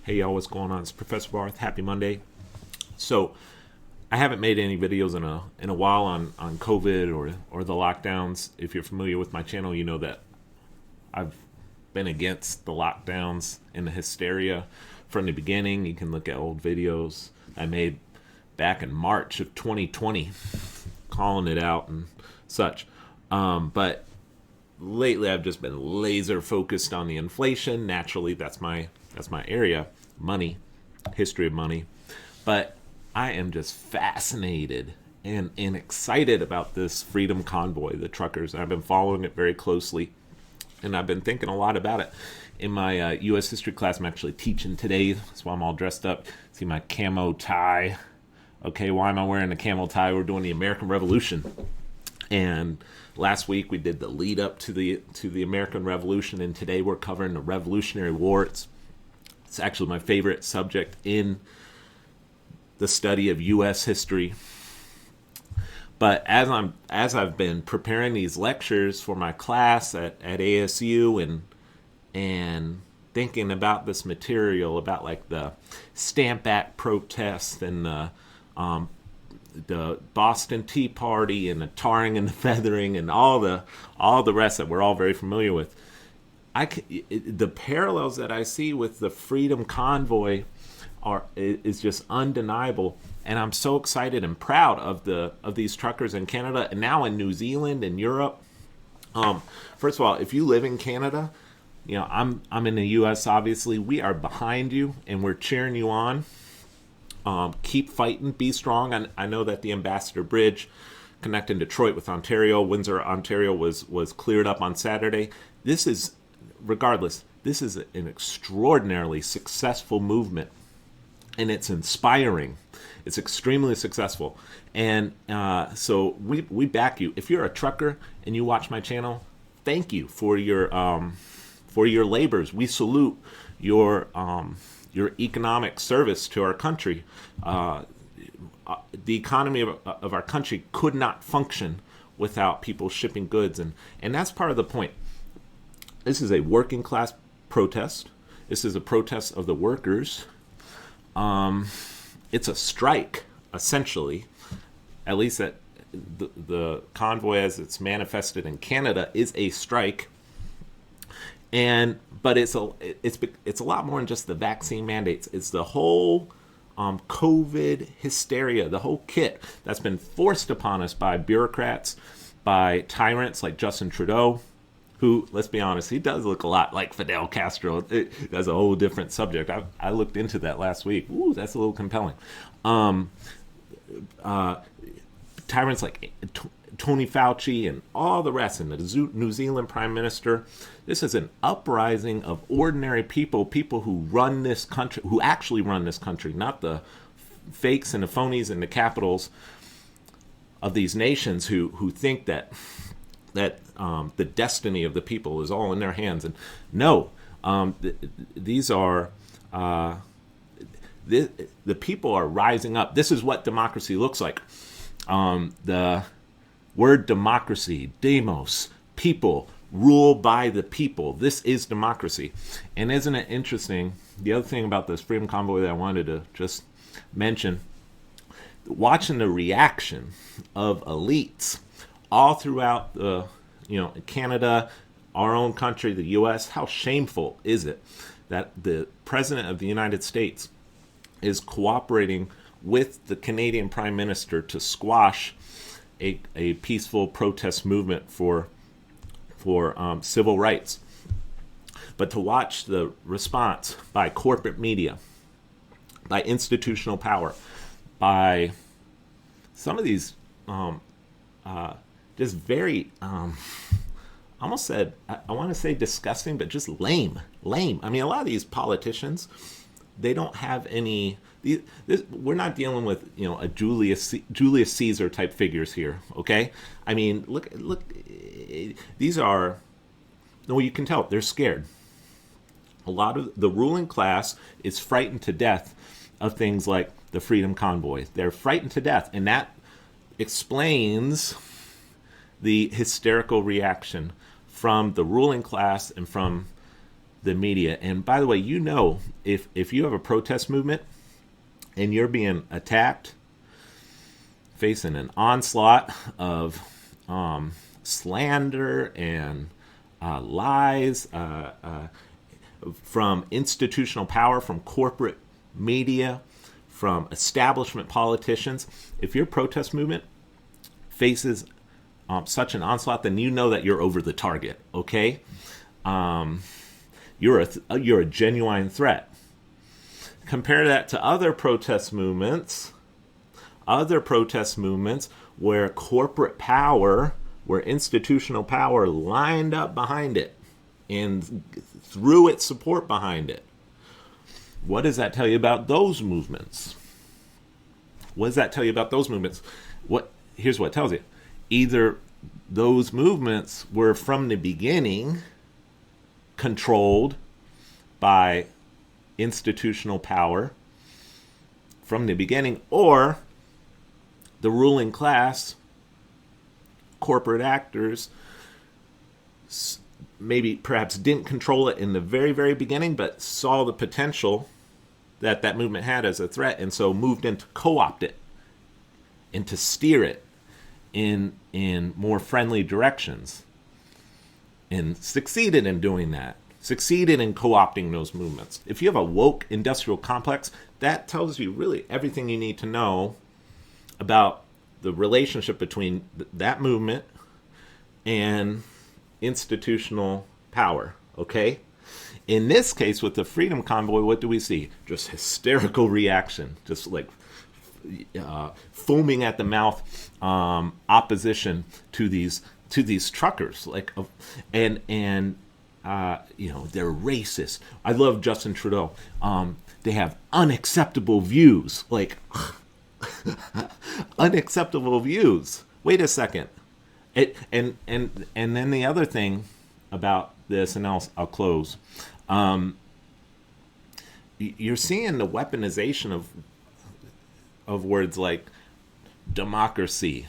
Hey y'all, what's going on? It's Professor Barth. Happy Monday. So I haven't made any videos in a while on COVID or the lockdowns. If you're familiar with my channel, you know that I've been against the lockdowns and the hysteria from the beginning. You can look at old videos I made back in March of 2020, calling it out and such. But lately, I've just been laser focused on the inflation. Naturally, that's my area, money, history of money. But I am just fascinated and excited about this Freedom Convoy, the truckers. I've been following it very closely, and I've been thinking a lot about it. In my U.S. history class, I'm actually teaching today. That's why I'm all dressed up. See my camo tie. Okay, why am I wearing a camo tie? We're doing the American Revolution. And last week we did the lead up to the American Revolution, and today we're covering the Revolutionary War. It's actually my favorite subject in the study of U.S. history. But as I've been preparing these lectures for my class at ASU and thinking about this material, about like the Stamp Act protests and the Boston Tea Party and the tarring and the feathering and all the rest that we're all very familiar with, the parallels that I see with the Freedom Convoy is just undeniable, and I'm so excited and proud of these truckers in Canada and now in New Zealand and Europe. First of all, if you live in Canada, you know I'm in the U.S. Obviously, we are behind you and we're cheering you on. Keep fighting, be strong. I know that the Ambassador Bridge connecting Detroit with Ontario, Windsor, Ontario was cleared up on Saturday. Regardless, this is an extraordinarily successful movement, and it's inspiring. It's extremely successful, and so we back you. If you're a trucker and you watch my channel, thank you for your labors. We salute your economic service to our country. The economy of our country could not function without people shipping goods, and that's part of the point. This is a working class protest. This is a protest of the workers. It's a strike, essentially. At least that the convoy, as it's manifested in Canada, is a strike. But it's a lot more than just the vaccine mandates. It's the whole COVID hysteria, the whole kit that's been forced upon us by bureaucrats, by tyrants like Justin Trudeau, who, let's be honest, he does look a lot like Fidel Castro. That's a whole different subject. I looked into that last week. Ooh, that's a little compelling. Tyrants like Tony Fauci and all the rest, and the New Zealand Prime Minister. This is an uprising of ordinary people who run this country, who actually run this country, not the fakes and the phonies in the capitals of these nations who think that the destiny of the people is all in their hands. And no, these are the people are rising up. This is what democracy looks like. The word democracy, demos, people, rule by the people. This is democracy. And isn't it interesting? The other thing about this Freedom Convoy that I wanted to just mention, watching the reaction of elites all throughout Canada, our own country, the U.S., how shameful is it that the President of the United States is cooperating with the Canadian Prime Minister to squash a peaceful protest movement for civil rights. But to watch the response by corporate media, by institutional power, by some of these just very, I almost said, I want to say disgusting, but just lame. I mean, a lot of these politicians, they don't have any. We're not dealing with a Julius Caesar type figures here, okay? I mean, look. These are. No, you can tell they're scared. A lot of the ruling class is frightened to death of things like the Freedom Convoy. They're frightened to death, and that explains the hysterical reaction from the ruling class and from the media. And by the way, if you have a protest movement and you're being attacked, facing an onslaught of slander and lies from institutional power, from corporate media, from establishment politicians, if your protest movement faces such an onslaught, then you know that you're over the target, okay? You're a genuine threat. Compare that to other protest movements where corporate power, where institutional power lined up behind it and threw its support behind it. What does that tell you about those movements? Here's what it tells you. Either those movements were from the beginning controlled by institutional power from the beginning, or the ruling class, corporate actors, maybe perhaps didn't control it in the very, very beginning, but saw the potential that movement had as a threat, and so moved in to co-opt it and to steer it in more friendly directions, and succeeded in doing that, succeeded in co-opting those movements. If you have a woke industrial complex, that tells you really everything you need to know about the relationship between that movement and institutional power, okay? In this case, with the Freedom Convoy, what do we see? Just hysterical reaction, just like foaming at the mouth opposition to these truckers, and they're racist. I love Justin Trudeau. They have unacceptable views, unacceptable views. Wait a second. And then the other thing about this, and I'll close. You're seeing the weaponization of words like democracy.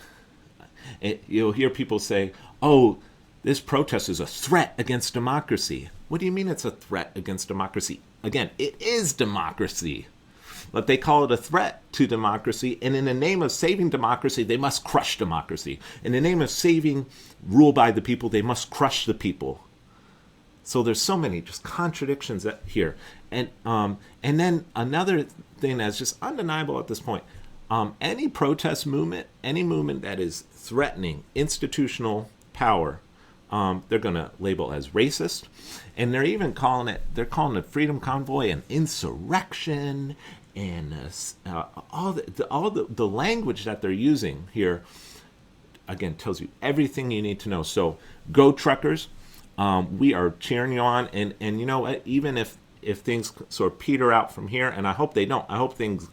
You'll hear people say, "Oh, this protest is a threat against democracy." What do you mean it's a threat against democracy? Again, it is democracy. But they call it a threat to democracy, and in the name of saving democracy, they must crush democracy. In the name of saving rule by the people, they must crush the people. So there's so many just contradictions here. And then another thing that's just undeniable at this point, any protest movement, any movement that is threatening institutional power, they're going to label as racist, and they're even calling the Freedom Convoy an insurrection, and all the language that they're using here, again, tells you everything you need to know. So go truckers. We are cheering you on, and you know what? Even if things sort of peter out from here, and I hope they don't. I hope things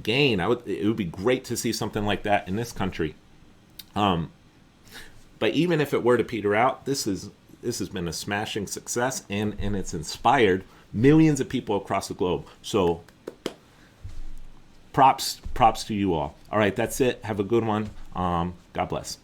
gain. It would be great to see something like that in this country. But even if it were to peter out, this has been a smashing success, and it's inspired millions of people across the globe. So props to you all. All right, that's it. Have a good one. God bless.